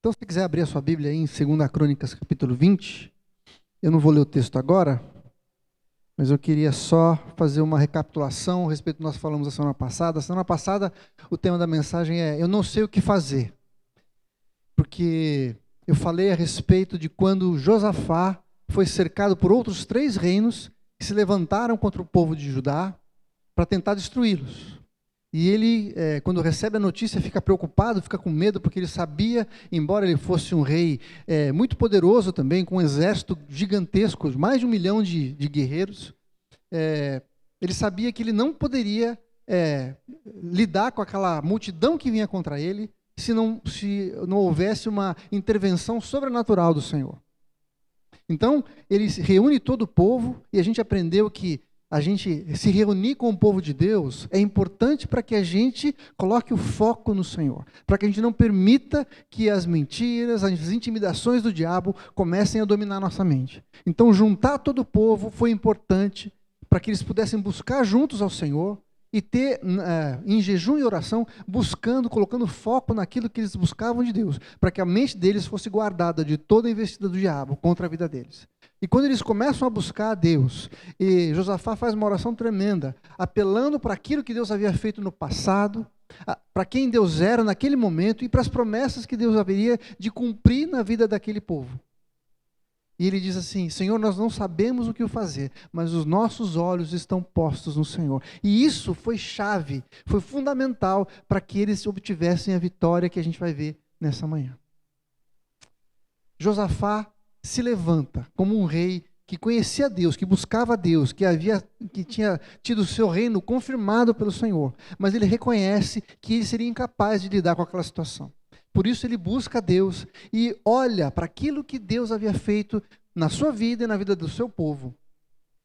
Então, se você quiser abrir a sua Bíblia aí em 2 Crônicas, capítulo 20, eu não vou ler o texto agora, mas eu queria só fazer uma recapitulação a respeito do que nós falamos a semana passada. A semana passada, o tema da mensagem é "Eu não sei o que fazer", porque eu falei a respeito de quando Josafá foi cercado por outros 3 reinos que se levantaram contra o povo de Judá para tentar destruí-los. E ele, quando recebe a notícia, fica preocupado, fica com medo, porque ele sabia, embora ele fosse um rei muito poderoso também, com um exército gigantesco, mais de 1 milhão de guerreiros, ele sabia que ele não poderia lidar com aquela multidão que vinha contra ele, se não houvesse uma intervenção sobrenatural do Senhor. Então, ele reúne todo o povo, e a gente aprendeu que a gente se reunir com o povo de Deus é importante para que a gente coloque o foco no Senhor, para que a gente não permita que as mentiras, as intimidações do diabo comecem a dominar nossa mente. Então, juntar todo o povo foi importante para que eles pudessem buscar juntos ao Senhor e ter, em jejum e oração, colocando foco naquilo que eles buscavam de Deus, para que a mente deles fosse guardada de toda a investida do diabo contra a vida deles. E quando eles começam a buscar a Deus, e Josafá faz uma oração tremenda, apelando para aquilo que Deus havia feito no passado, para quem Deus era naquele momento e para as promessas que Deus haveria de cumprir na vida daquele povo. E ele diz assim: Senhor, nós não sabemos o que fazer, mas os nossos olhos estão postos no Senhor. E isso foi chave, foi fundamental para que eles obtivessem a vitória que a gente vai ver nessa manhã. Josafá se levanta como um rei que conhecia Deus, que buscava Deus, que tinha tido o seu reino confirmado pelo Senhor, mas ele reconhece que ele seria incapaz de lidar com aquela situação. Por isso ele busca Deus e olha para aquilo que Deus havia feito na sua vida e na vida do seu povo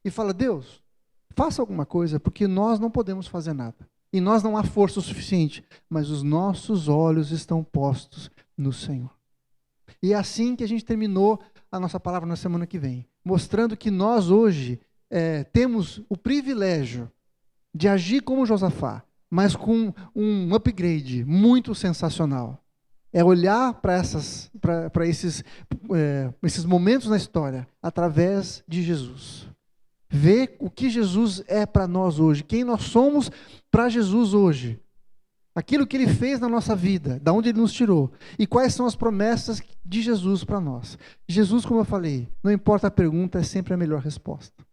e fala: Deus, faça alguma coisa, porque nós não podemos fazer nada. E nós não há força o suficiente, mas os nossos olhos estão postos no Senhor. E é assim que a gente terminou a nossa palavra na semana que vem, mostrando que nós hoje temos o privilégio de agir como Josafá, mas com um upgrade muito sensacional. É olhar para esses momentos na história através de Jesus. Ver o que Jesus é para nós hoje, quem nós somos para Jesus hoje. Aquilo que ele fez na nossa vida, da onde ele nos tirou, e quais são as promessas de Jesus para nós. Jesus, como eu falei, não importa a pergunta, é sempre a melhor resposta.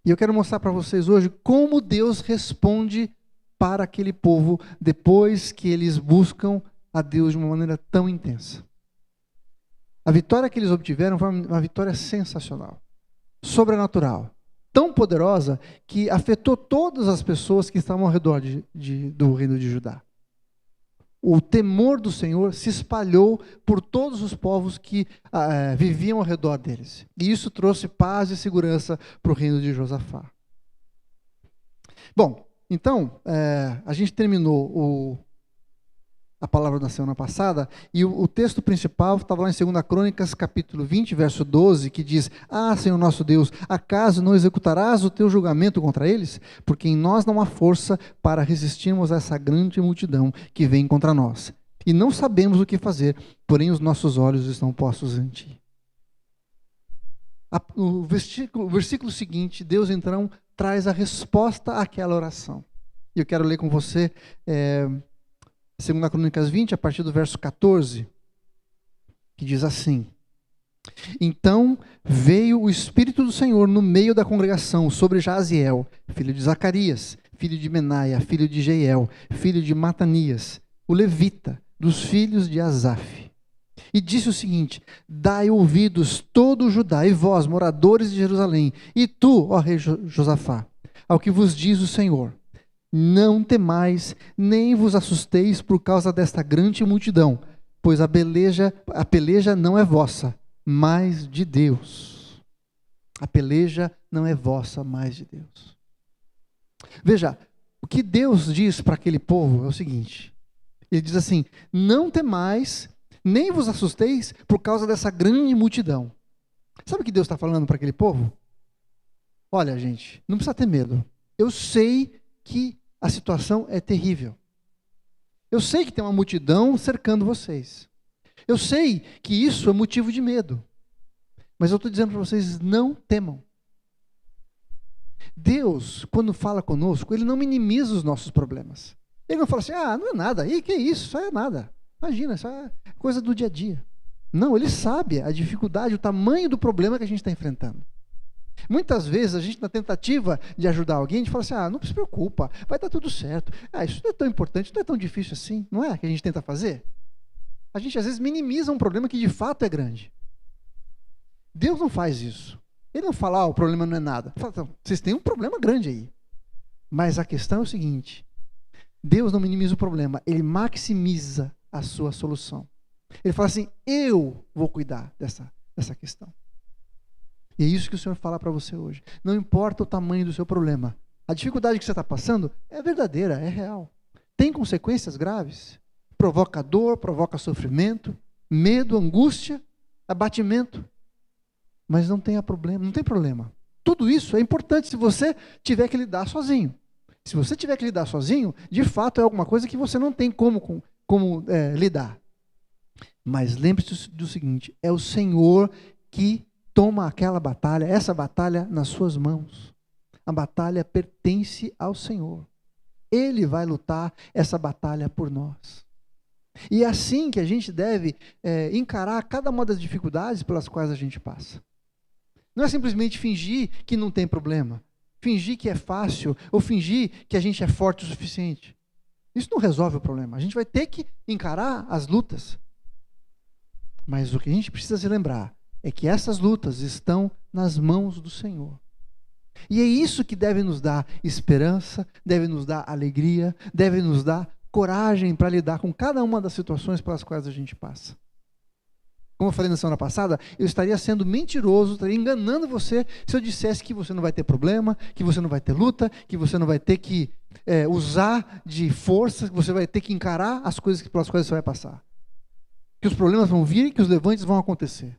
E eu quero mostrar para vocês hoje como Deus responde para aquele povo depois que eles buscam a Deus de uma maneira tão intensa. A vitória que eles obtiveram foi uma vitória sensacional, sobrenatural. Tão poderosa que afetou todas as pessoas que estavam ao redor do reino de Judá. O temor do Senhor se espalhou por todos os povos que viviam ao redor deles. E isso trouxe paz e segurança para o reino de Josafá. Bom, então, a gente terminou a palavra da semana passada, e o texto principal estava lá em 2 Crônicas, capítulo 20, verso 12, que diz: Ah, Senhor nosso Deus, acaso não executarás o teu julgamento contra eles? Porque em nós não há força para resistirmos a essa grande multidão que vem contra nós. E não sabemos o que fazer, porém os nossos olhos estão postos em ti. O versículo seguinte, Deus então traz a resposta àquela oração. E eu quero ler com você 2 Crônicas 20, a partir do verso 14, que diz assim: Então veio o Espírito do Senhor no meio da congregação sobre Jaziel, filho de Zacarias, filho de Menaia, filho de Jeiel, filho de Matanias, o levita, dos filhos de Asaf. E disse o seguinte: Dai ouvidos todo o Judá, e vós, moradores de Jerusalém, e tu, ó rei Josafá, ao que vos diz o Senhor: Não temais, nem vos assusteis por causa desta grande multidão, pois a peleja não é vossa, mas de Deus. A peleja não é vossa, mas de Deus. Veja, o que Deus diz para aquele povo é o seguinte: Ele diz assim: Não temais, nem vos assusteis por causa dessa grande multidão. Sabe o que Deus está falando para aquele povo? Olha, gente, não precisa ter medo. Eu sei que a situação é terrível. Eu sei que tem uma multidão cercando vocês. Eu sei que isso é motivo de medo. Mas eu estou dizendo para vocês, não temam. Deus, quando fala conosco, Ele não minimiza os nossos problemas. Ele não fala assim, não é nada, e que isso, isso é nada. Imagina, isso é coisa do dia a dia. Não, Ele sabe a dificuldade, o tamanho do problema que a gente está enfrentando. Muitas vezes a gente, na tentativa de ajudar alguém, a gente fala assim, não se preocupa, vai dar tudo certo. Isso não é tão importante, não é tão difícil assim, não é que a gente tenta fazer? A gente às vezes minimiza um problema que de fato é grande. Deus não faz isso. Ele não fala, o problema não é nada. Ele fala, vocês têm um problema grande aí. Mas a questão é o seguinte, Deus não minimiza o problema, Ele maximiza a sua solução. Ele fala assim, eu vou cuidar dessa questão. E é isso que o Senhor fala para você hoje. Não importa o tamanho do seu problema. A dificuldade que você está passando é verdadeira, é real. Tem consequências graves. Provoca dor, provoca sofrimento, medo, angústia, abatimento. Mas não tem problema. Tudo isso é importante se você tiver que lidar sozinho. Se você tiver que lidar sozinho, de fato é alguma coisa que você não tem como lidar. Mas lembre-se do seguinte, é o Senhor que toma aquela batalha, essa batalha nas suas mãos. A batalha pertence ao Senhor. Ele vai lutar essa batalha por nós. E é assim que a gente deve encarar cada uma das dificuldades pelas quais a gente passa. Não é simplesmente fingir que não tem problema, fingir que é fácil, ou fingir que a gente é forte o suficiente. Isso não resolve o problema. A gente vai ter que encarar as lutas. Mas o que a gente precisa se lembrar é que essas lutas estão nas mãos do Senhor. E é isso que deve nos dar esperança, deve nos dar alegria, deve nos dar coragem para lidar com cada uma das situações pelas quais a gente passa. Como eu falei na semana passada, eu estaria sendo mentiroso, estaria enganando você se eu dissesse que você não vai ter problema, que você não vai ter luta, que você não vai ter que usar de força, que você vai ter que encarar as coisas pelas quais você vai passar. Que os problemas vão vir e que os levantes vão acontecer.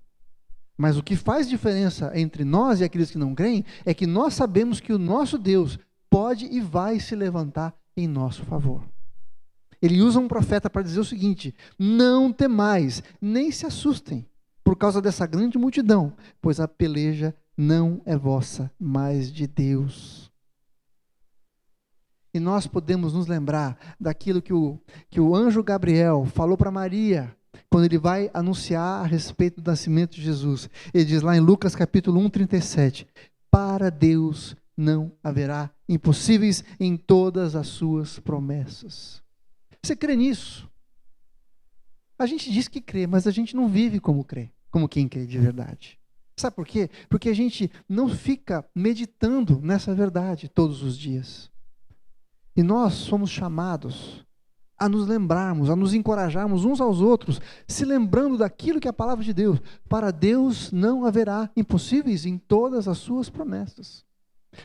Mas o que faz diferença entre nós e aqueles que não creem é que nós sabemos que o nosso Deus pode e vai se levantar em nosso favor. Ele usa um profeta para dizer o seguinte: não temais, nem se assustem, por causa dessa grande multidão, pois a peleja não é vossa, mas de Deus. E nós podemos nos lembrar daquilo que o anjo Gabriel falou para Maria, quando ele vai anunciar a respeito do nascimento de Jesus. Ele diz lá em Lucas capítulo 1:37, para Deus não haverá impossíveis em todas as suas promessas. Você crê nisso? A gente diz que crê, mas a gente não vive como crê, como quem crê de verdade. Sabe por quê? Porque a gente não fica meditando nessa verdade todos os dias. E nós somos chamados a nos lembrarmos, a nos encorajarmos uns aos outros, se lembrando daquilo que é a palavra de Deus. Para Deus não haverá impossíveis em todas as suas promessas.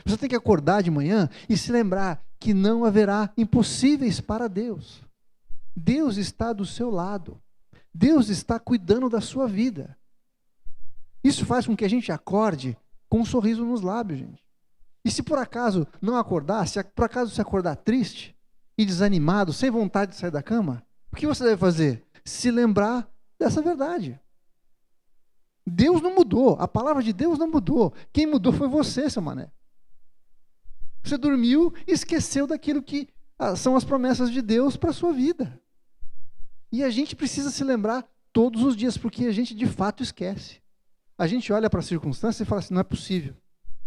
Você tem que acordar de manhã e se lembrar que não haverá impossíveis para Deus. Deus está do seu lado. Deus está cuidando da sua vida. Isso faz com que a gente acorde com um sorriso nos lábios, gente. E se por acaso não acordar, se por acaso se acordar triste e desanimado, sem vontade de sair da cama, o que você deve fazer? Se lembrar dessa verdade. Deus não mudou, a palavra de Deus não mudou. Quem mudou foi você, seu mané. Você dormiu e esqueceu daquilo que são as promessas de Deus para a sua vida. E a gente precisa se lembrar todos os dias, porque a gente de fato esquece. A gente olha para a circunstância e fala assim, não é possível.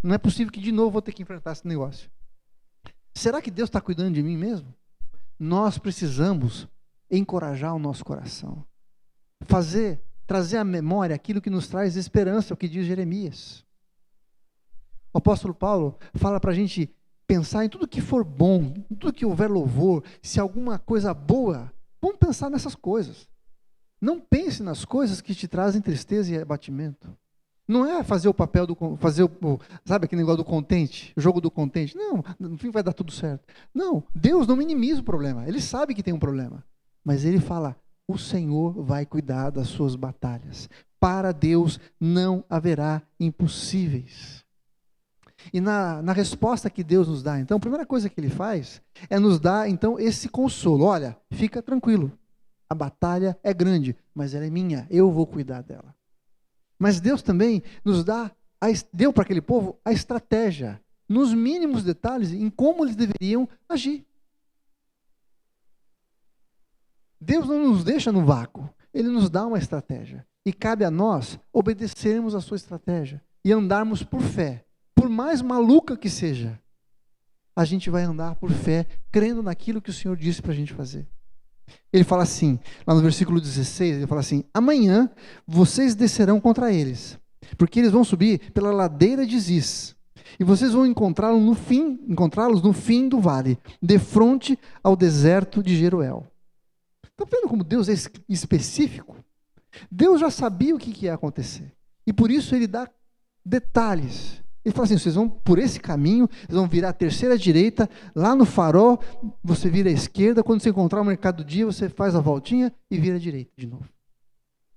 Não é possível que de novo vou ter que enfrentar esse negócio. Será que Deus está cuidando de mim mesmo? Nós precisamos encorajar o nosso coração. Trazer à memória aquilo que nos traz esperança, o que diz Jeremias. O apóstolo Paulo fala para a gente pensar em tudo que for bom, em tudo que houver louvor, se alguma coisa boa, vamos pensar nessas coisas. Não pense nas coisas que te trazem tristeza e abatimento. Não é fazer o papel sabe aquele negócio do contente, o jogo do contente. Não, no fim vai dar tudo certo. Não, Deus não minimiza o problema. Ele sabe que tem um problema. Mas ele fala, o Senhor vai cuidar das suas batalhas. Para Deus não haverá impossíveis. E na resposta que Deus nos dá, então, a primeira coisa que Ele faz é nos dar, então, esse consolo. Olha, fica tranquilo, a batalha é grande, mas ela é minha, eu vou cuidar dela. Mas Deus também nos deu para aquele povo a estratégia, nos mínimos detalhes, em como eles deveriam agir. Deus não nos deixa no vácuo, Ele nos dá uma estratégia. E cabe a nós obedecermos a sua estratégia e andarmos por fé. Por mais maluca que seja, a gente vai andar por fé, crendo naquilo que o Senhor disse para a gente fazer. Ele fala assim, lá no versículo 16, ele fala assim: amanhã vocês descerão contra eles, porque eles vão subir pela ladeira de Ziz, e vocês vão encontrá-los no fim do vale, de frente ao deserto de Jeruel. Está vendo como Deus é específico? Deus já sabia o que ia acontecer, e por isso Ele dá detalhes. Ele fala assim: vocês vão por esse caminho, vocês vão virar a terceira direita, lá no farol, você vira à esquerda, quando você encontrar o mercado do dia, você faz a voltinha e vira à direita de novo.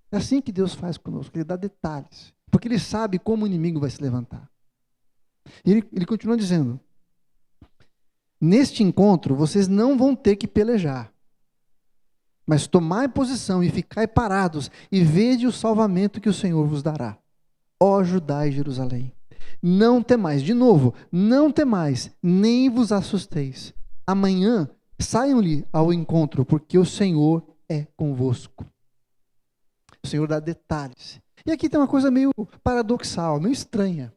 É assim que Deus faz conosco, Ele dá detalhes, porque Ele sabe como o inimigo vai se levantar. E ele continua dizendo: neste encontro, vocês não vão ter que pelejar, mas tomai posição e ficai parados, e vede o salvamento que o Senhor vos dará, ó Judá e Jerusalém. Não temais, de novo, não temais, nem vos assusteis. Amanhã saiam-lhe ao encontro, porque o Senhor é convosco. O Senhor dá detalhes. E aqui tem uma coisa meio paradoxal, meio estranha.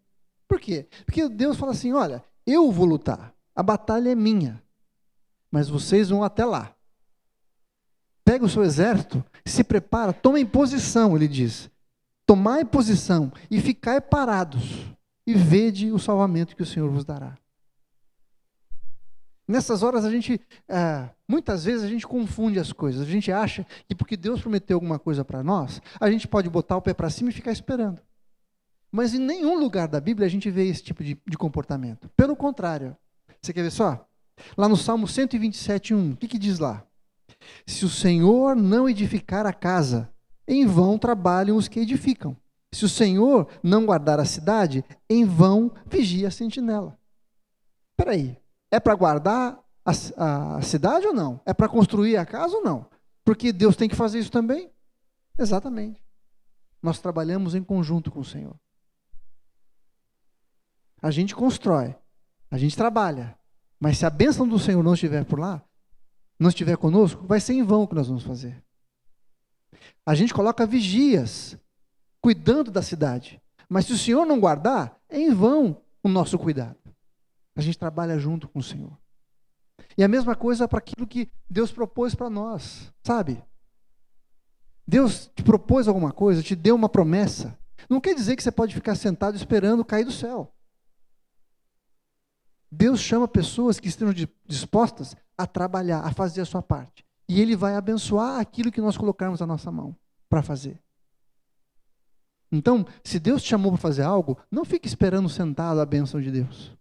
Por quê? Porque Deus fala assim: olha, eu vou lutar, a batalha é minha, mas vocês vão até lá. Pega o seu exército, se prepara, tomem posição, ele diz. Tomai posição e ficai parados, e vede o salvamento que o Senhor vos dará. Nessas horas muitas vezes a gente confunde as coisas. A gente acha que porque Deus prometeu alguma coisa para nós, a gente pode botar o pé para cima e ficar esperando. Mas em nenhum lugar da Bíblia a gente vê esse tipo de comportamento. Pelo contrário. Você quer ver só? Lá no Salmo 127:1, o que diz lá? Se o Senhor não edificar a casa, em vão trabalham os que edificam. Se o Senhor não guardar a cidade, em vão vigia a sentinela. Espera aí, é para guardar a cidade ou não? É para construir a casa ou não? Porque Deus tem que fazer isso também? Exatamente. Nós trabalhamos em conjunto com o Senhor. A gente constrói, a gente trabalha, mas se a bênção do Senhor não estiver por lá, não estiver conosco, vai ser em vão o que nós vamos fazer. A gente coloca vigias, cuidando da cidade. Mas se o Senhor não guardar, é em vão o nosso cuidado. A gente trabalha junto com o Senhor. E a mesma coisa para aquilo que Deus propôs para nós, sabe? Deus te propôs alguma coisa, te deu uma promessa. Não quer dizer que você pode ficar sentado esperando cair do céu. Deus chama pessoas que estejam dispostas a trabalhar, a fazer a sua parte. E Ele vai abençoar aquilo que nós colocarmos na nossa mão para fazer. Então, se Deus te chamou para fazer algo, não fique esperando sentado a bênção de Deus.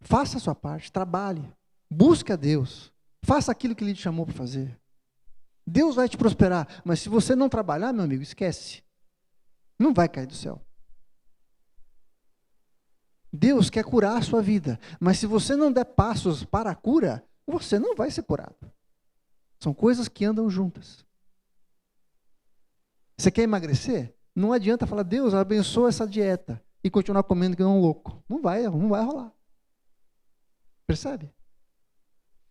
Faça a sua parte, trabalhe, busque a Deus, faça aquilo que Ele te chamou para fazer. Deus vai te prosperar, mas se você não trabalhar, meu amigo, esquece. Não vai cair do céu. Deus quer curar a sua vida, mas se você não der passos para a cura, você não vai ser curado. São coisas que andam juntas. Você quer emagrecer? Não adianta falar: Deus, abençoa essa dieta e continuar comendo que não é um louco. Não vai rolar. Percebe?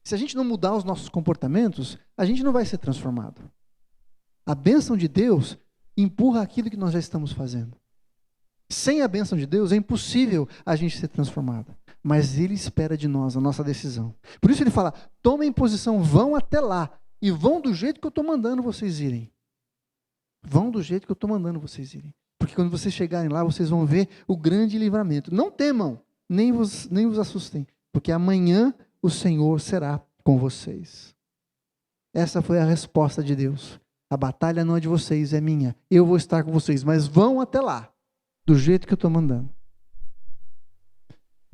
Se a gente não mudar os nossos comportamentos, a gente não vai ser transformado. A bênção de Deus empurra aquilo que nós já estamos fazendo. Sem a bênção de Deus é impossível a gente ser transformado. Mas Ele espera de nós a nossa decisão. Por isso Ele fala: tomem posição, vão até lá. E vão do jeito que eu estou mandando vocês irem. Vão do jeito que eu estou mandando vocês irem. Porque quando vocês chegarem lá, vocês vão ver o grande livramento. Não temam, nem vos assustem. Porque amanhã o Senhor será com vocês. Essa foi a resposta de Deus. A batalha não é de vocês, é minha. Eu vou estar com vocês, mas vão até lá. Do jeito que eu estou mandando.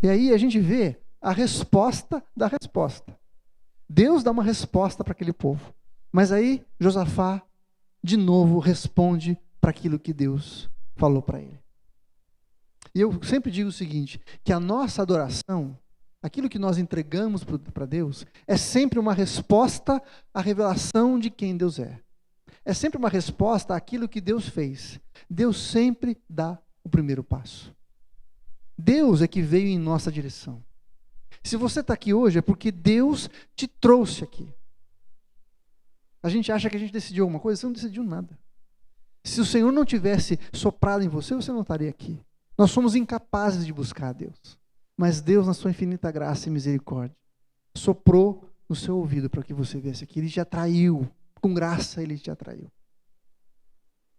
E aí a gente vê a resposta da resposta. Deus dá uma resposta para aquele povo. Mas aí Josafá, de novo, responde para aquilo que Deus falou para ele. E eu sempre digo o seguinte, que a nossa adoração, aquilo que nós entregamos para Deus, é sempre uma resposta à revelação de quem Deus é. É sempre uma resposta àquilo que Deus fez. Deus sempre dá o primeiro passo. Deus é que veio em nossa direção. Se você está aqui hoje, é porque Deus te trouxe aqui. A gente acha que a gente decidiu alguma coisa, você não decidiu nada. Se o Senhor não tivesse soprado em você, você não estaria aqui. Nós somos incapazes de buscar a Deus. Mas Deus, na sua infinita graça e misericórdia, soprou no seu ouvido para que você viesse aqui. Ele te atraiu. Com graça, Ele te atraiu.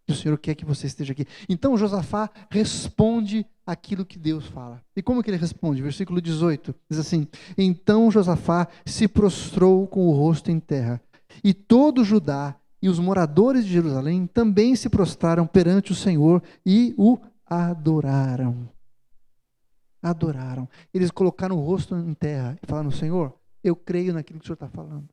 E o Senhor quer que você esteja aqui. Então, Josafá responde aquilo que Deus fala. E como que ele responde? Versículo 18, diz assim: Então Josafá se prostrou com o rosto em terra, e todo Judá e os moradores de Jerusalém também se prostraram perante o Senhor e o adoraram. Adoraram. Eles colocaram o rosto em terra e falaram: Senhor, eu creio naquilo que o Senhor está falando.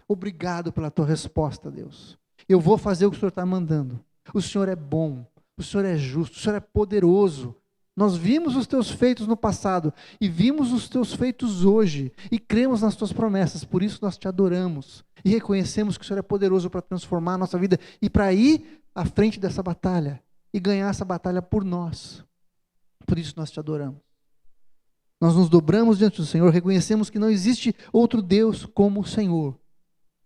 Obrigado pela tua resposta, Deus. Eu vou fazer o que o Senhor está mandando. O Senhor é bom, o Senhor é justo, o Senhor é poderoso. Nós vimos os teus feitos no passado e vimos os teus feitos hoje e cremos nas tuas promessas, por isso nós te adoramos e reconhecemos que o Senhor é poderoso para transformar a nossa vida e para ir à frente dessa batalha e ganhar essa batalha por nós. Por isso nós te adoramos. Nós nos dobramos diante do Senhor, reconhecemos que não existe outro Deus como o Senhor.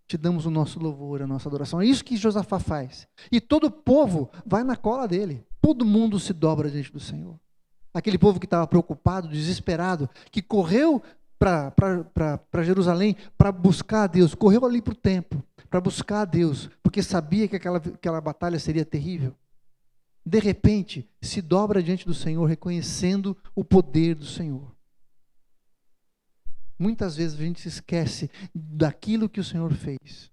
Te damos o nosso louvor, a nossa adoração. É isso que Josafá faz. E todo o povo vai na cola dele. Todo mundo se dobra diante do Senhor. Aquele povo que estava preocupado, desesperado, que correu para Jerusalém para buscar a Deus, correu ali para o templo para buscar a Deus, porque sabia que aquela batalha seria terrível. De repente, se dobra diante do Senhor, reconhecendo o poder do Senhor. Muitas vezes a gente se esquece daquilo que o Senhor fez.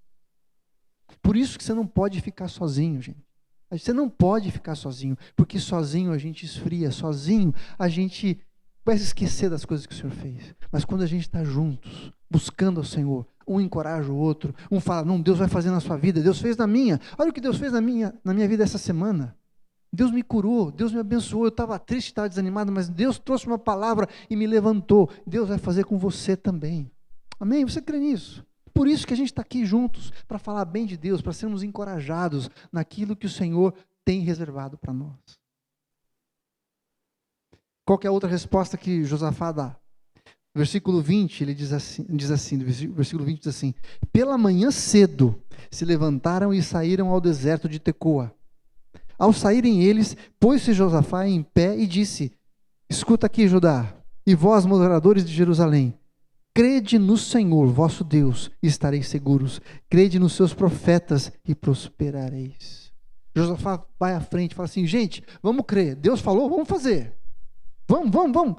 Por isso que você não pode ficar sozinho, gente. Você não pode ficar sozinho, porque sozinho a gente esfria, sozinho a gente vai se esquecer das coisas que o Senhor fez. Mas quando a gente está juntos, buscando ao Senhor, um encoraja o outro, um fala: não, Deus vai fazer na sua vida, Deus fez na minha. Olha o que Deus fez na minha vida essa semana. Deus me curou, Deus me abençoou, eu estava triste, estava desanimado, mas Deus trouxe uma palavra e me levantou. Deus vai fazer com você também. Amém? Você crê nisso? Por isso que a gente está aqui juntos, para falar bem de Deus, para sermos encorajados naquilo que o Senhor tem reservado para nós. Qual que é a outra resposta que Josafá dá? Versículo 20, ele diz assim, versículo 20 diz assim: pela manhã cedo se levantaram e saíram ao deserto de Tecoa. Ao saírem eles, pôs-se Josafá em pé e disse: escuta aqui, Judá, e vós, moradores de Jerusalém, crede no Senhor, vosso Deus, e estareis seguros. Crede nos seus profetas e prosperareis. Josafá vai à frente e fala assim: gente, vamos crer. Deus falou, vamos fazer. Vamos,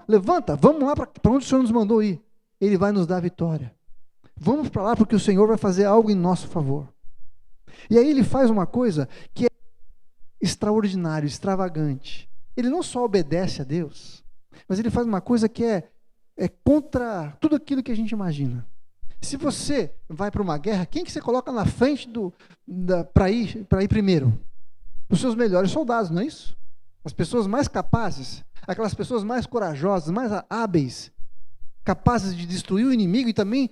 levanta, vamos lá para onde o Senhor nos mandou ir. Ele vai nos dar a vitória. Vamos para lá porque o Senhor vai fazer algo em nosso favor. E aí ele faz uma coisa que é extraordinário, extravagante. Ele não só obedece a Deus, mas ele faz uma coisa que é contra tudo aquilo que a gente imagina. Se você vai para uma guerra, quem que você coloca na frente para ir primeiro? Os seus melhores soldados, não é isso? As pessoas mais capazes, aquelas pessoas mais corajosas, mais hábeis, capazes de destruir o inimigo e também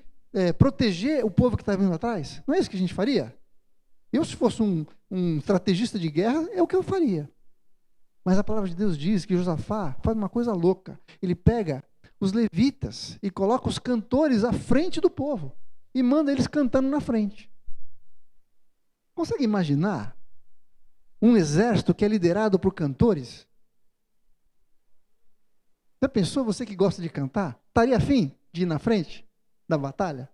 proteger o povo que está vindo atrás. Não é isso que a gente faria? Eu, se fosse um estrategista de guerra, é o que eu faria. Mas a palavra de Deus diz que Josafá faz uma coisa louca. Ele pega os levitas e coloca os cantores à frente do povo e manda eles cantando na frente. Consegue imaginar um exército que é liderado por cantores? Já pensou, você que gosta de cantar, estaria afim de ir na frente da batalha?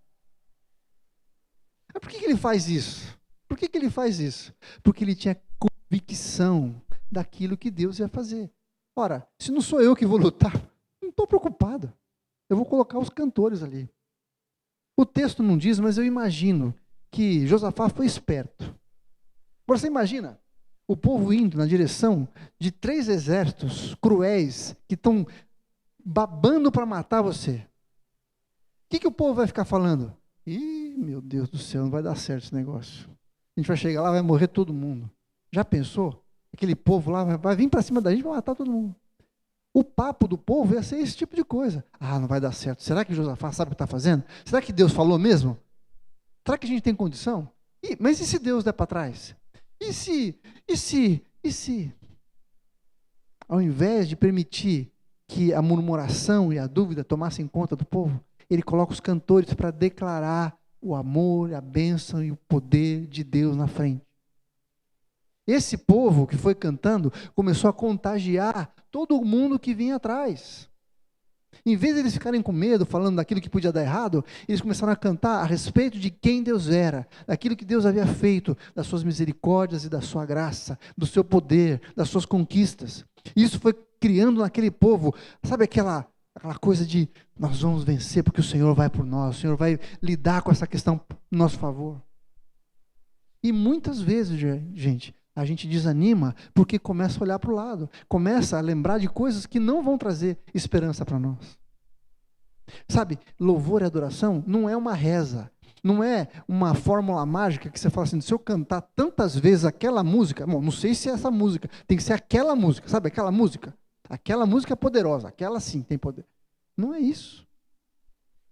Mas por que ele faz isso? Por que ele faz isso? Porque ele tinha convicção daquilo que Deus ia fazer. Ora, se não sou eu que vou lutar, não estou preocupado. Eu vou colocar os cantores ali. O texto não diz, mas eu imagino que Josafá foi esperto. Agora você imagina o povo indo na direção de 3 exércitos cruéis que estão babando para matar você. O que o povo vai ficar falando? Ih, meu Deus do céu, não vai dar certo esse negócio. A gente vai chegar lá, vai morrer todo mundo. Já pensou? Aquele povo lá vai vir para cima da gente e vai matar todo mundo. O papo do povo ia ser esse tipo de coisa. Ah, não vai dar certo. Será que Josafá sabe o que está fazendo? Será que Deus falou mesmo? Será que a gente tem condição? Mas e se Deus der para trás? E se? Ao invés de permitir que a murmuração e a dúvida tomassem conta do povo, ele coloca os cantores para declarar o amor, a bênção e o poder de Deus na frente. Esse povo que foi cantando começou a contagiar todo mundo que vinha atrás. Em vez de eles ficarem com medo, falando daquilo que podia dar errado, eles começaram a cantar a respeito de quem Deus era, daquilo que Deus havia feito, das suas misericórdias e da sua graça, do seu poder, das suas conquistas. Isso foi criando naquele povo, sabe aquela coisa de nós vamos vencer porque o Senhor vai por nós, o Senhor vai lidar com essa questão em nosso favor. E muitas vezes, gente, a gente desanima porque começa a olhar para o lado, começa a lembrar de coisas que não vão trazer esperança para nós. Sabe, louvor e adoração não é uma reza, não é uma fórmula mágica que você fala assim, se eu cantar tantas vezes aquela música, bom, não sei se é essa música, tem que ser aquela música, sabe aquela música? Aquela música é poderosa, aquela sim tem poder. Não é isso.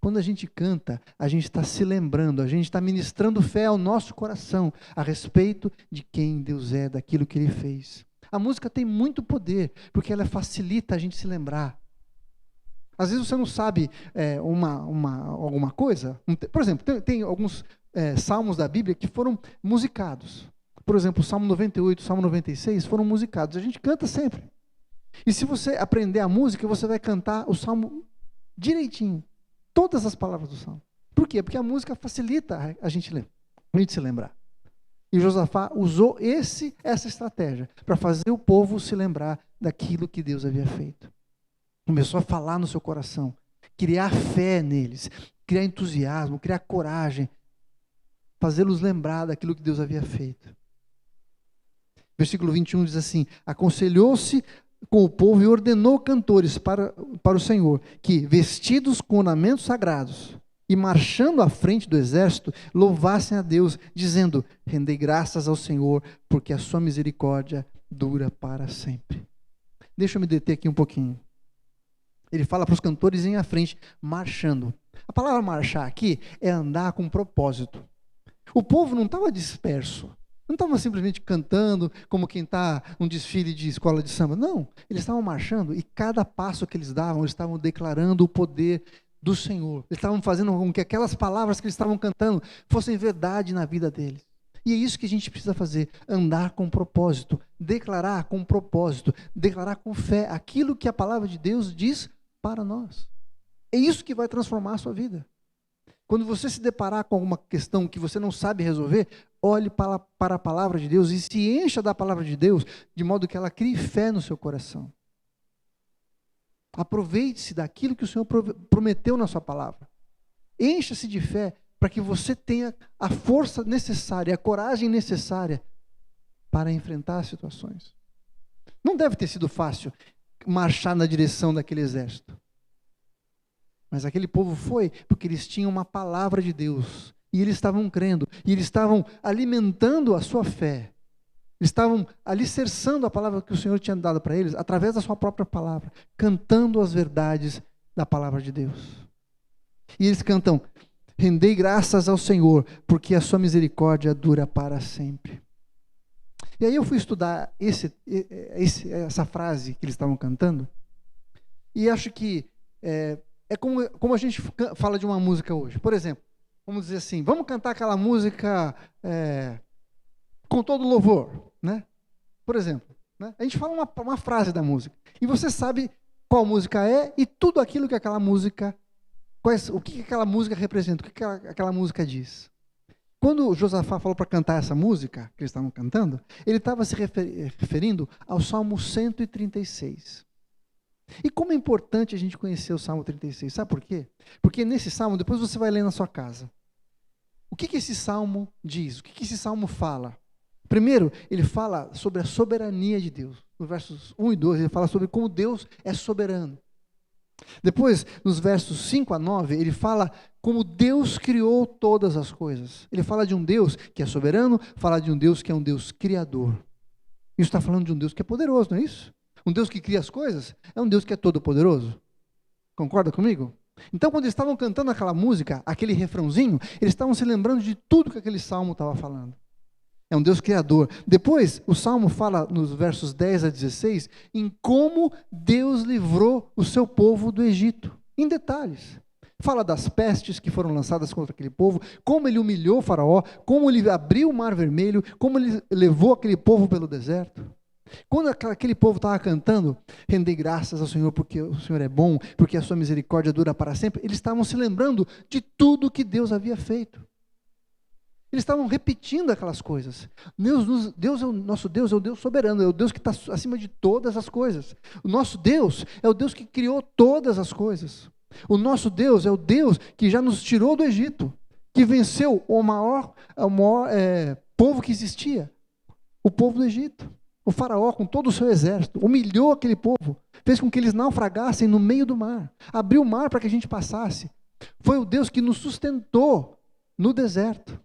Quando a gente canta, a gente está se lembrando, a gente está ministrando fé ao nosso coração a respeito de quem Deus é, daquilo que Ele fez. A música tem muito poder, porque ela facilita a gente se lembrar. Às vezes você não sabe alguma coisa. Por exemplo, tem alguns salmos da Bíblia que foram musicados. Por exemplo, o Salmo 98, o Salmo 96 foram musicados. A gente canta sempre. E se você aprender a música, você vai cantar o Salmo direitinho. Todas as palavras do Salmo. Por quê? Porque a música facilita a gente se lembrar. E Josafá usou essa estratégia para fazer o povo se lembrar daquilo que Deus havia feito. Começou a falar no seu coração, criar fé neles, criar entusiasmo, criar coragem, fazê-los lembrar daquilo que Deus havia feito. Versículo 21 diz assim: aconselhou-se com o povo e ordenou cantores para o Senhor, que, vestidos com ornamentos sagrados e marchando à frente do exército, louvassem a Deus, dizendo: rendei graças ao Senhor, porque a sua misericórdia dura para sempre. Deixa eu me deter aqui um pouquinho. Ele fala para os cantores irem à frente, marchando. A palavra marchar aqui é andar com propósito. O povo não estava disperso. Não estavam simplesmente cantando como quem está num desfile de escola de samba. Não, eles estavam marchando e cada passo que eles davam, eles estavam declarando o poder do Senhor. Eles estavam fazendo com que aquelas palavras que eles estavam cantando fossem verdade na vida deles. E é isso que a gente precisa fazer, andar com propósito, declarar com propósito, declarar com fé aquilo que a palavra de Deus diz para nós. É isso que vai transformar a sua vida. Quando você se deparar com alguma questão que você não sabe resolver, olhe para a palavra de Deus e se encha da palavra de Deus, de modo que ela crie fé no seu coração. Aproveite-se daquilo que o Senhor prometeu na sua palavra. Encha-se de fé para que você tenha a força necessária, a coragem necessária para enfrentar as situações. Não deve ter sido fácil marchar na direção daquele exército. Mas aquele povo foi porque eles tinham uma palavra de Deus. E eles estavam crendo. E eles estavam alimentando a sua fé. Eles estavam alicerçando a palavra que o Senhor tinha dado para eles, através da sua própria palavra. Cantando as verdades da palavra de Deus. E eles cantam: rendei graças ao Senhor, porque a sua misericórdia dura para sempre. E aí eu fui estudar essa frase que eles estavam cantando. E acho que é como a gente fala de uma música hoje. Por exemplo, vamos dizer assim, vamos cantar aquela música com todo louvor, né? Por exemplo, né? A gente fala uma frase da música, e você sabe qual música é e tudo aquilo que aquela música, o que aquela música representa, o que aquela música diz. Quando Josafá falou para cantar essa música, que eles estavam cantando, ele estava se referindo ao Salmo 136. E como é importante a gente conhecer o Salmo 36, sabe por quê? Porque nesse Salmo, depois você vai ler na sua casa. O que esse Salmo diz? O que esse Salmo fala? Primeiro, ele fala sobre a soberania de Deus. No versos 1 e 2, ele fala sobre como Deus é soberano. Depois, nos versos 5 a 9, ele fala como Deus criou todas as coisas. Ele fala de um Deus que é soberano, fala de um Deus que é um Deus criador. Isso está falando de um Deus que é poderoso, não é isso? Um Deus que cria as coisas é um Deus que é todo-poderoso. Concorda comigo? Então, quando eles estavam cantando aquela música, aquele refrãozinho, eles estavam se lembrando de tudo que aquele salmo estava falando. É um Deus criador. Depois, o salmo fala nos versos 10 a 16, em como Deus livrou o seu povo do Egito, em detalhes. Fala das pestes que foram lançadas contra aquele povo, como ele humilhou o faraó, como ele abriu o mar vermelho, como ele levou aquele povo pelo deserto. Quando aquele povo estava cantando, rendei graças ao Senhor porque o Senhor é bom, porque a sua misericórdia dura para sempre, eles estavam se lembrando de tudo que Deus havia feito. Eles estavam repetindo aquelas coisas. Deus é o nosso Deus, é o Deus soberano, é o Deus que está acima de todas as coisas. O nosso Deus é o Deus que criou todas as coisas. O nosso Deus é o Deus que já nos tirou do Egito, que venceu o maior povo que existia, o povo do Egito. O faraó com todo o seu exército, humilhou aquele povo, fez com que eles naufragassem no meio do mar, abriu o mar para que a gente passasse. Foi o Deus que nos sustentou no deserto.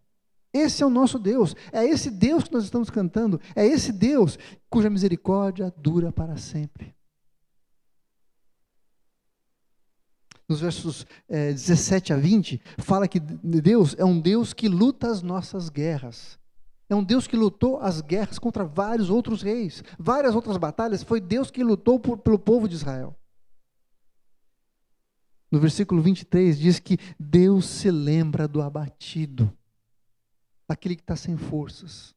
Esse é o nosso Deus, é esse Deus que nós estamos cantando, é esse Deus cuja misericórdia dura para sempre. Nos versos 17 a 20, fala que Deus é um Deus que luta as nossas guerras. É um Deus que lutou as guerras contra vários outros reis, várias outras batalhas, foi Deus que lutou pelo povo de Israel. No versículo 23 diz que Deus se lembra do abatido, daquele que está sem forças.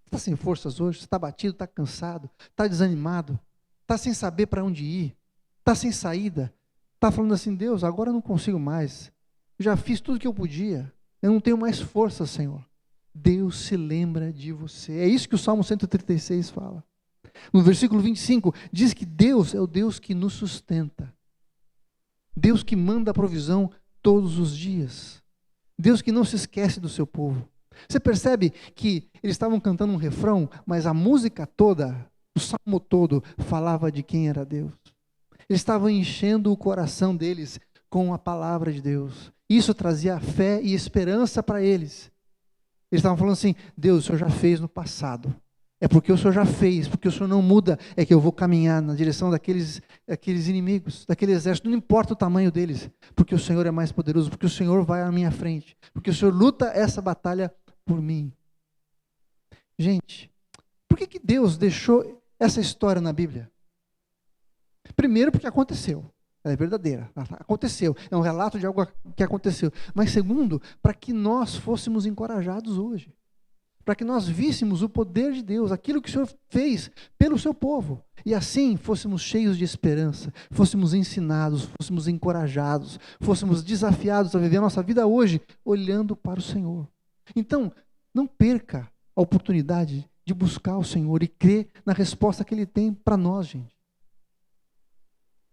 Está sem forças hoje? Está abatido, está cansado, está desanimado, está sem saber para onde ir, está sem saída, está falando assim, Deus, agora eu não consigo mais, eu já fiz tudo o que eu podia, eu não tenho mais força, Senhor. Deus se lembra de você. É isso que o Salmo 136 fala. No versículo 25, diz que Deus é o Deus que nos sustenta. Deus que manda a provisão todos os dias. Deus que não se esquece do seu povo. Você percebe que eles estavam cantando um refrão, mas a música toda, o salmo todo, falava de quem era Deus. Eles estavam enchendo o coração deles com a palavra de Deus. Isso trazia fé e esperança para eles. Eles estavam falando assim, Deus, o Senhor já fez no passado. É porque o Senhor já fez, porque o Senhor não muda, é que eu vou caminhar na direção daqueles inimigos, daquele exército, não importa o tamanho deles, porque o Senhor é mais poderoso, porque o Senhor vai à minha frente, porque o Senhor luta essa batalha por mim. Gente, por que Deus deixou essa história na Bíblia? Primeiro, porque aconteceu. Ela é verdadeira, aconteceu, é um relato de algo que aconteceu. Mas segundo, para que nós fôssemos encorajados hoje, para que nós víssemos o poder de Deus, aquilo que o Senhor fez pelo seu povo, e assim fôssemos cheios de esperança, fôssemos ensinados, fôssemos encorajados, fôssemos desafiados a viver a nossa vida hoje, olhando para o Senhor. Então, não perca a oportunidade de buscar o Senhor e crer na resposta que Ele tem para nós, gente.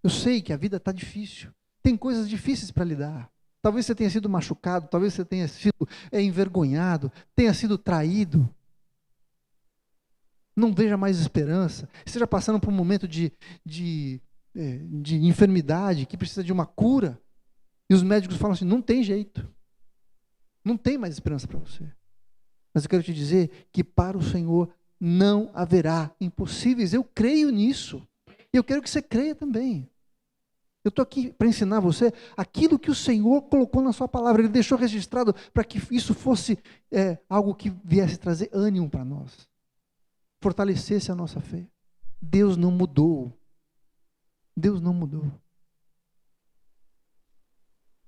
Eu sei que a vida está difícil, tem coisas difíceis para lidar. Talvez você tenha sido machucado, talvez você tenha sido envergonhado, tenha sido traído. Não veja mais esperança, esteja passando por um momento de enfermidade, que precisa de uma cura, e os médicos falam assim, não tem jeito, não tem mais esperança para você. Mas eu quero te dizer que para o Senhor não haverá impossíveis, eu creio nisso. E eu quero que você creia também. Eu estou aqui para ensinar você aquilo que o Senhor colocou na sua palavra. Ele deixou registrado para que isso fosse algo que viesse trazer ânimo para nós. Fortalecesse a nossa fé. Deus não mudou. Deus não mudou.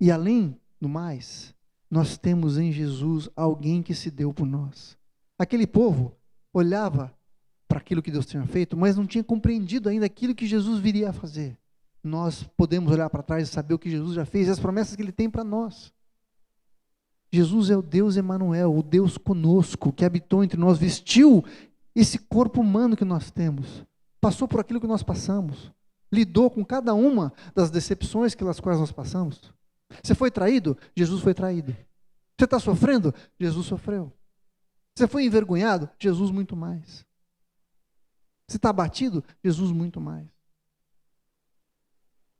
E além do mais, nós temos em Jesus alguém que se deu por nós. Aquele povo olhava para aquilo que Deus tinha feito, mas não tinha compreendido ainda aquilo que Jesus viria a fazer. Nós podemos olhar para trás e saber o que Jesus já fez e as promessas que Ele tem para nós. Jesus é o Deus Emanuel, o Deus conosco, que habitou entre nós, vestiu esse corpo humano que nós temos, passou por aquilo que nós passamos, lidou com cada uma das decepções pelas quais nós passamos. Você foi traído? Jesus foi traído. Você está sofrendo? Jesus sofreu. Você foi envergonhado? Jesus muito mais. Você está abatido? Jesus muito mais.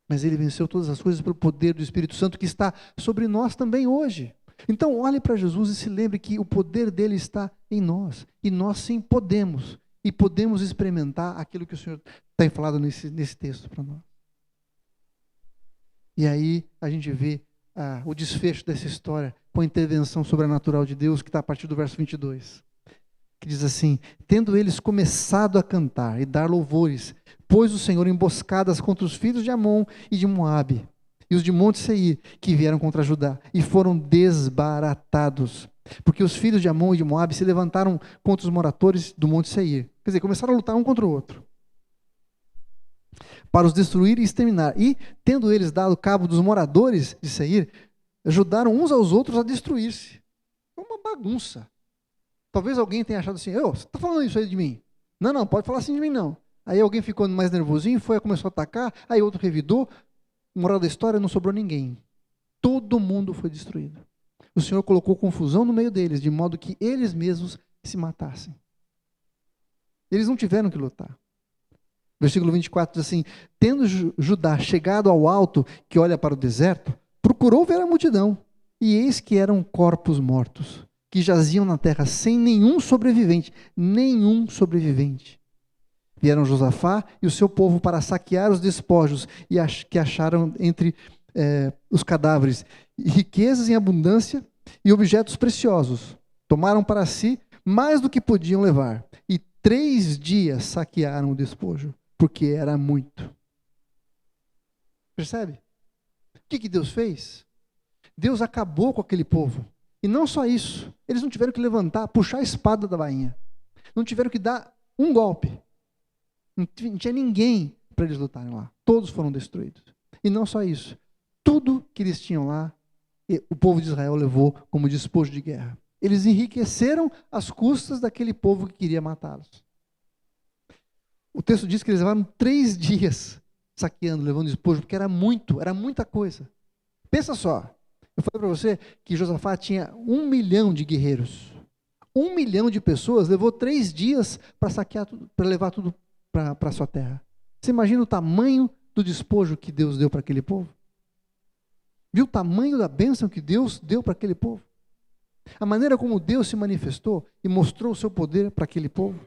Mas Ele venceu todas as coisas pelo poder do Espírito Santo que está sobre nós também hoje. Então olhe para Jesus e se lembre que o poder dele está em nós. E nós sim podemos e podemos experimentar aquilo que o Senhor tem falado nesse texto para nós. E aí a gente vê o desfecho dessa história com a intervenção sobrenatural de Deus, que está a partir do verso 22. Que diz assim: tendo eles começado a cantar e dar louvores, pôs o Senhor emboscadas contra os filhos de Amon e de Moabe, e os de Monte Seir, que vieram contra Judá, e foram desbaratados. Porque os filhos de Amon e de Moabe se levantaram contra os moradores do Monte Seir. Quer dizer, começaram a lutar um contra o outro, para os destruir e exterminar. E, tendo eles dado cabo dos moradores de Seir, ajudaram uns aos outros a destruir-se. É uma bagunça. Talvez alguém tenha achado assim: você está falando isso aí de mim? Não, pode falar assim de mim não. Aí alguém ficou mais nervosinho, começou a atacar, aí outro revidou. Moral da história, não sobrou ninguém. Todo mundo foi destruído. O Senhor colocou confusão no meio deles, de modo que eles mesmos se matassem. Eles não tiveram que lutar. Versículo 24 diz assim: tendo Judá chegado ao alto que olha para o deserto, procurou ver a multidão, e eis que eram corpos mortos, que jaziam na terra sem nenhum sobrevivente. Vieram Josafá e o seu povo para saquear os despojos que acharam entre os cadáveres, riquezas em abundância e objetos preciosos. Tomaram para si mais do que podiam levar, e 3 dias saquearam o despojo, porque era muito. Percebe? O que Deus fez? Deus acabou com aquele povo. E não só isso, eles não tiveram que levantar, puxar a espada da bainha. Não tiveram que dar um golpe. Não tinha ninguém para eles lutarem lá. Todos foram destruídos. E não só isso, tudo que eles tinham lá, o povo de Israel levou como despojo de guerra. Eles enriqueceram às custas daquele povo que queria matá-los. O texto diz que eles levaram 3 dias saqueando, levando despojo, porque era muita coisa. Pensa só, eu falei para você que Josafá tinha 1 milhão de guerreiros. 1 milhão de pessoas levou 3 dias para saquear tudo, para levar tudo para a sua terra. Você imagina o tamanho do despojo que Deus deu para aquele povo? Viu o tamanho da bênção que Deus deu para aquele povo? A maneira como Deus se manifestou e mostrou o seu poder para aquele povo?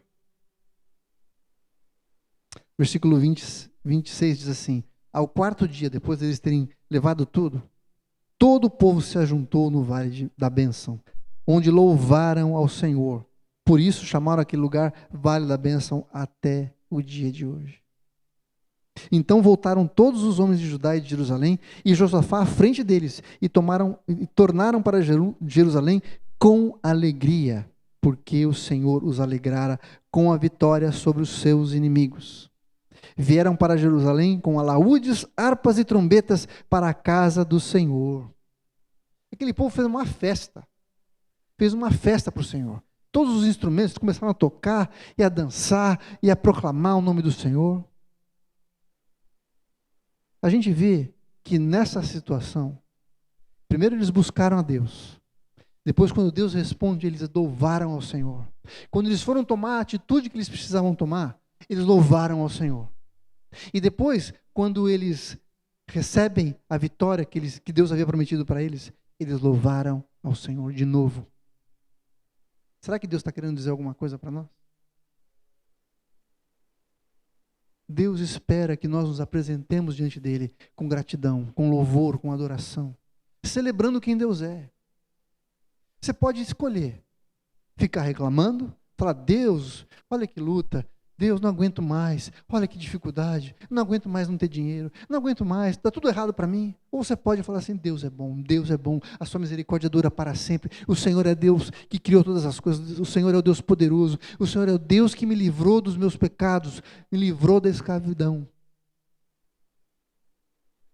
Versículo 26 diz assim: ao 4º dia, depois de eles terem levado tudo, todo o povo se ajuntou no vale da bênção, onde louvaram ao Senhor. Por isso chamaram aquele lugar Vale da Bênção até o dia de hoje. Então voltaram todos os homens de Judá e de Jerusalém, e Josafá à frente deles, e tornaram para Jerusalém com alegria, porque o Senhor os alegrara com a vitória sobre os seus inimigos. Vieram para Jerusalém com alaúdes, harpas e trombetas para a casa do Senhor. Aquele povo fez uma festa para o Senhor. Todos os instrumentos começaram a tocar e a dançar e a proclamar o nome do Senhor. A gente vê que nessa situação, primeiro eles buscaram a Deus. Depois, quando Deus responde, eles louvaram ao Senhor. Quando eles foram tomar a atitude que eles precisavam tomar, eles louvaram ao Senhor. E depois, quando eles recebem a vitória que Deus havia prometido para eles, eles louvaram ao Senhor de novo. Será que Deus está querendo dizer alguma coisa para nós? Deus espera que nós nos apresentemos diante dele com gratidão, com louvor, com adoração, celebrando quem Deus é. Você pode escolher ficar reclamando, falar: Deus, olha que luta, Deus, não aguento mais, olha que dificuldade, não aguento mais não ter dinheiro, não aguento mais, está tudo errado para mim. Ou você pode falar assim: Deus é bom, a sua misericórdia dura para sempre, o Senhor é Deus que criou todas as coisas, o Senhor é o Deus poderoso, o Senhor é o Deus que me livrou dos meus pecados, me livrou da escravidão.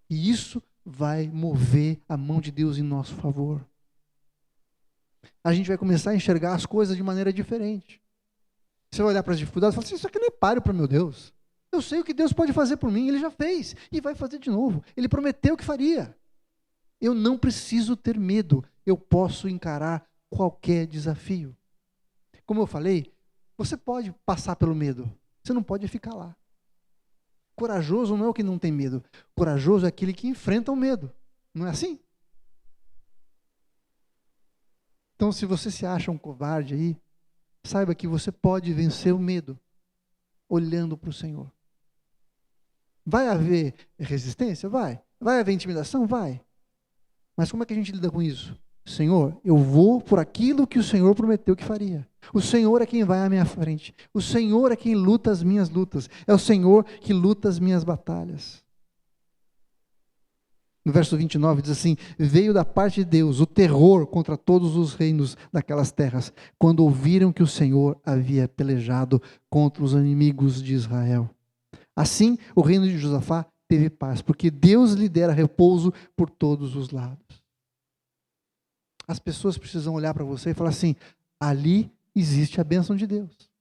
E isso vai mover a mão de Deus em nosso favor. A gente vai começar a enxergar as coisas de maneira diferente. Você vai olhar para as dificuldades e falar assim: isso aqui não é páreo para meu Deus. Eu sei o que Deus pode fazer por mim, Ele já fez e vai fazer de novo. Ele prometeu que faria. Eu não preciso ter medo, eu posso encarar qualquer desafio. Como eu falei, você pode passar pelo medo, você não pode ficar lá. Corajoso não é o que não tem medo, corajoso é aquele que enfrenta o medo, não é assim? Então, se você se acha um covarde aí, saiba que você pode vencer o medo olhando para o Senhor. Vai haver resistência? Vai. Vai haver intimidação? Vai. Mas como é que a gente lida com isso? Senhor, eu vou por aquilo que o Senhor prometeu que faria. O Senhor é quem vai à minha frente. O Senhor é quem luta as minhas lutas. É o Senhor que luta as minhas batalhas. No verso 29 diz assim: veio da parte de Deus o terror contra todos os reinos daquelas terras, quando ouviram que o Senhor havia pelejado contra os inimigos de Israel. Assim, o reino de Josafá teve paz, porque Deus lhe dera repouso por todos os lados. As pessoas precisam olhar para você e falar assim: ali existe a bênção de Deus.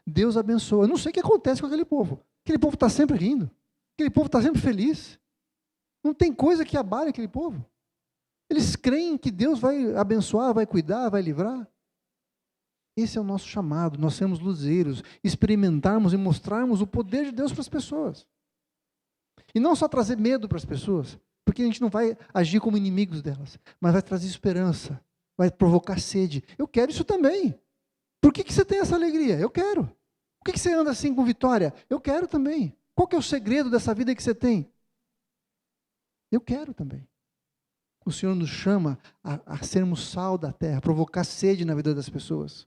Deus abençoa. Eu não sei o que acontece com aquele povo. Aquele povo está sempre rindo. Aquele povo está sempre feliz. Não tem coisa que abale aquele povo. Eles creem que Deus vai abençoar, vai cuidar, vai livrar. Esse é o nosso chamado. Nós sermos luzeiros, experimentarmos e mostrarmos o poder de Deus para as pessoas. E não só trazer medo para as pessoas, porque a gente não vai agir como inimigos delas, mas vai trazer esperança, vai provocar sede. Eu quero isso também. Por que você tem essa alegria? Eu quero. Por que você anda assim com vitória? Eu quero também. Qual que é o segredo dessa vida que você tem? Eu quero também. O Senhor nos chama a sermos sal da terra, a provocar sede na vida das pessoas.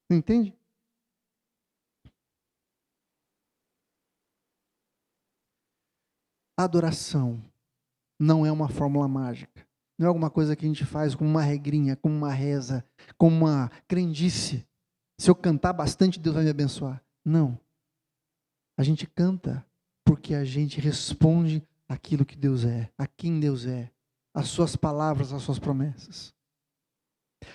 Não entende? Adoração não é uma fórmula mágica. Não é alguma coisa que a gente faz com uma regrinha, com uma reza, com uma crendice. Se eu cantar bastante, Deus vai me abençoar. Não. A gente canta porque a gente responde aquilo que Deus é, a quem Deus é, as suas palavras, as suas promessas.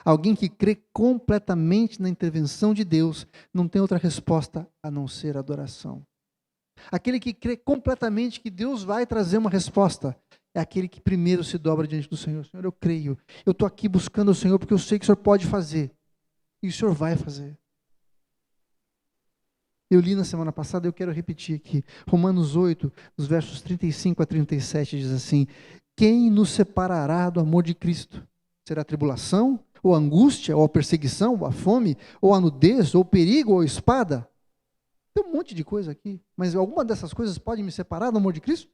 Alguém que crê completamente na intervenção de Deus não tem outra resposta a não ser adoração. Aquele que crê completamente que Deus vai trazer uma resposta é aquele que primeiro se dobra diante do Senhor. Senhor, eu creio, eu estou aqui buscando o Senhor porque eu sei que o Senhor pode fazer e o Senhor vai fazer. Eu li na semana passada, eu quero repetir aqui, Romanos 8, os versos 35 a 37 diz assim: quem nos separará do amor de Cristo? Será a tribulação, ou a angústia, ou a perseguição, ou a fome, ou a nudez, ou o perigo, ou a espada? Tem um monte de coisa aqui, mas alguma dessas coisas pode me separar do amor de Cristo?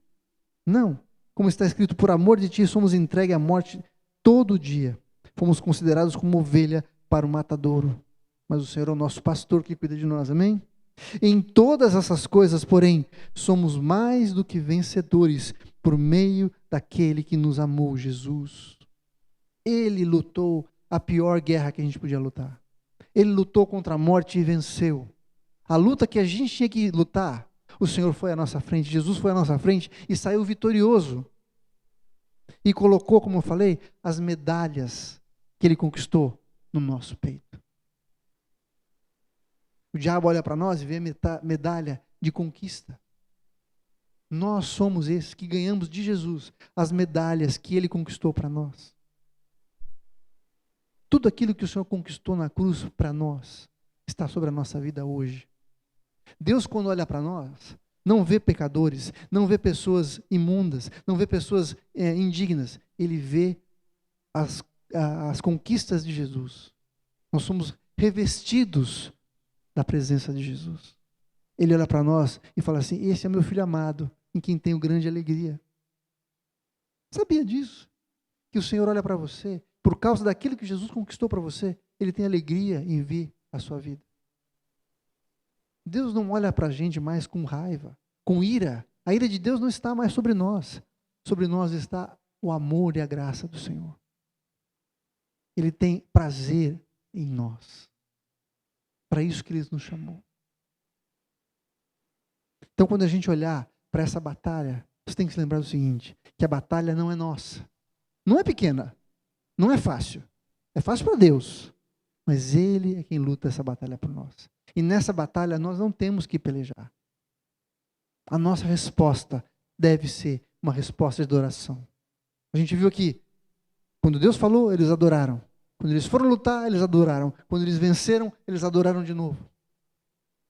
Não. Como está escrito, por amor de ti somos entregues à morte todo dia. Fomos considerados como ovelha para o matadouro. Mas o Senhor é o nosso pastor que cuida de nós, amém? Em todas essas coisas, porém, somos mais do que vencedores por meio daquele que nos amou, Jesus. Ele lutou a pior guerra que a gente podia lutar. Ele lutou contra a morte e venceu. A luta que a gente tinha que lutar, o Senhor foi à nossa frente, Jesus foi à nossa frente e saiu vitorioso. E colocou, como eu falei, as medalhas que ele conquistou no nosso peito. O diabo olha para nós e vê medalha de conquista. Nós somos esses que ganhamos de Jesus as medalhas que ele conquistou para nós. Tudo aquilo que o Senhor conquistou na cruz para nós está sobre a nossa vida hoje. Deus, quando olha para nós, não vê pecadores, não vê pessoas imundas, não vê pessoas indignas. Ele vê as conquistas de Jesus. Nós somos revestidos da presença de Jesus. Ele olha para nós e fala assim: esse é meu filho amado, em quem tenho grande alegria. Sabia disso? Que o Senhor olha para você, por causa daquilo que Jesus conquistou para você, Ele tem alegria em ver a sua vida. Deus não olha para a gente mais com raiva, com ira. A ira de Deus não está mais sobre nós. Sobre nós está o amor e a graça do Senhor. Ele tem prazer em nós. Para isso que Ele nos chamou. Então, quando a gente olhar para essa batalha, você tem que se lembrar do seguinte: que a batalha não é nossa. Não é pequena. Não é fácil. É fácil para Deus. Mas Ele é quem luta essa batalha por nós. E nessa batalha nós não temos que pelejar. A nossa resposta deve ser uma resposta de adoração. A gente viu aqui, quando Deus falou, eles adoraram. Quando eles foram lutar, eles adoraram. Quando eles venceram, eles adoraram de novo.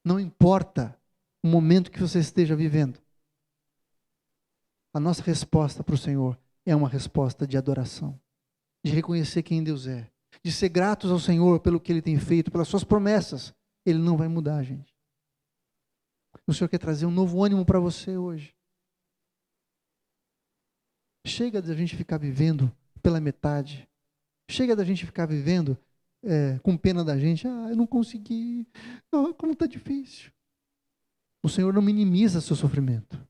Não importa o momento que você esteja vivendo. A nossa resposta para o Senhor é uma resposta de adoração. De reconhecer quem Deus é. De ser gratos ao Senhor pelo que Ele tem feito, pelas suas promessas. Ele não vai mudar, gente. O Senhor quer trazer um novo ânimo para você hoje. Chega da gente ficar vivendo pela metade. Chega da gente ficar vivendo com pena da gente. Eu não consegui. Como está difícil. O Senhor não minimiza seu sofrimento.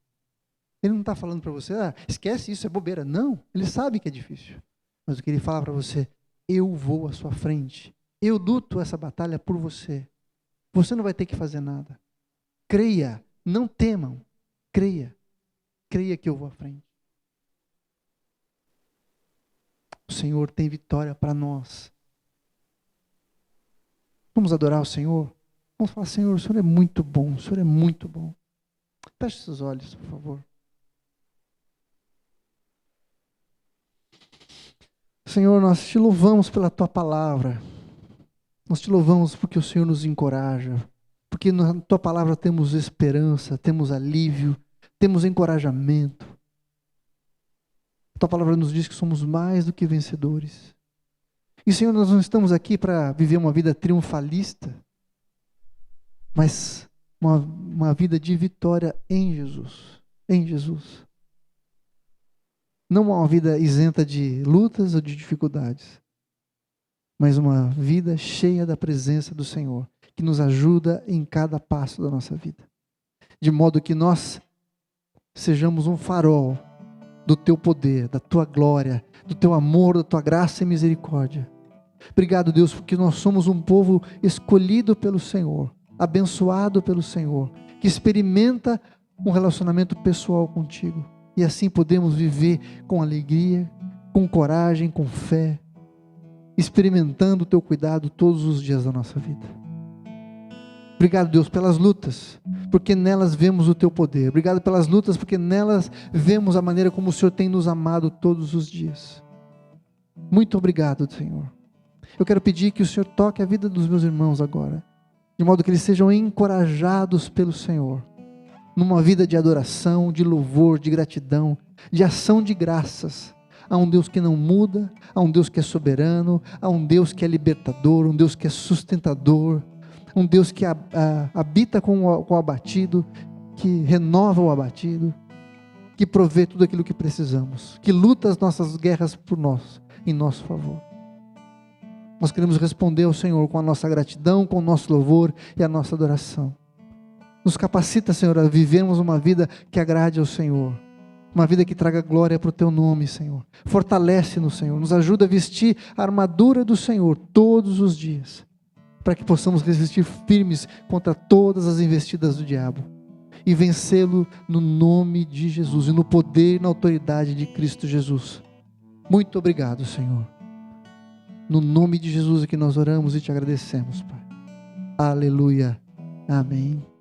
Ele não está falando para você, esquece isso, é bobeira. Não, Ele sabe que é difícil. Mas o que Ele fala para você, eu vou à sua frente. Eu luto essa batalha por você. Você não vai ter que fazer nada. Creia, não temam. Creia. Creia que eu vou à frente. O Senhor tem vitória para nós. Vamos adorar o Senhor? Vamos falar, Senhor, o Senhor é muito bom, o Senhor é muito bom. Feche seus olhos, por favor. Senhor, nós te louvamos pela Tua palavra. Nós te louvamos porque o Senhor nos encoraja. Porque na Tua palavra temos esperança, temos alívio, temos encorajamento. A Tua palavra nos diz que somos mais do que vencedores. E, Senhor, nós não estamos aqui para viver uma vida triunfalista, mas uma vida de vitória em Jesus. Em Jesus. Não uma vida isenta de lutas ou de dificuldades, mas uma vida cheia da presença do Senhor, que nos ajuda em cada passo da nossa vida. De modo que nós sejamos um farol do Teu poder, da Tua glória, do Teu amor, da Tua graça e misericórdia. Obrigado, Deus, porque nós somos um povo escolhido pelo Senhor, abençoado pelo Senhor, que experimenta um relacionamento pessoal contigo. E assim podemos viver com alegria, com coragem, com fé, experimentando o Teu cuidado todos os dias da nossa vida. Obrigado, Deus, pelas lutas, porque nelas vemos o Teu poder. Obrigado pelas lutas, porque nelas vemos a maneira como o Senhor tem nos amado todos os dias. Muito obrigado, Senhor. Eu quero pedir que o Senhor toque a vida dos meus irmãos agora, de modo que eles sejam encorajados pelo Senhor, numa vida de adoração, de louvor, de gratidão, de ação de graças, a um Deus que não muda, a um Deus que é soberano, a um Deus que é libertador, um Deus que é sustentador, um Deus que habita com o abatido, que renova o abatido, que provê tudo aquilo que precisamos, que luta as nossas guerras por nós, em nosso favor. Nós queremos responder ao Senhor com a nossa gratidão, com o nosso louvor e a nossa adoração. Nos capacita, Senhor, a vivermos uma vida que agrade ao Senhor, uma vida que traga glória para o Teu nome, Senhor. Fortalece-nos, Senhor, nos ajuda a vestir a armadura do Senhor todos os dias, para que possamos resistir firmes contra todas as investidas do diabo e vencê-lo no nome de Jesus e no poder e na autoridade de Cristo Jesus. Muito obrigado, Senhor. No nome de Jesus é que nós oramos e te agradecemos, Pai. Aleluia. Amém.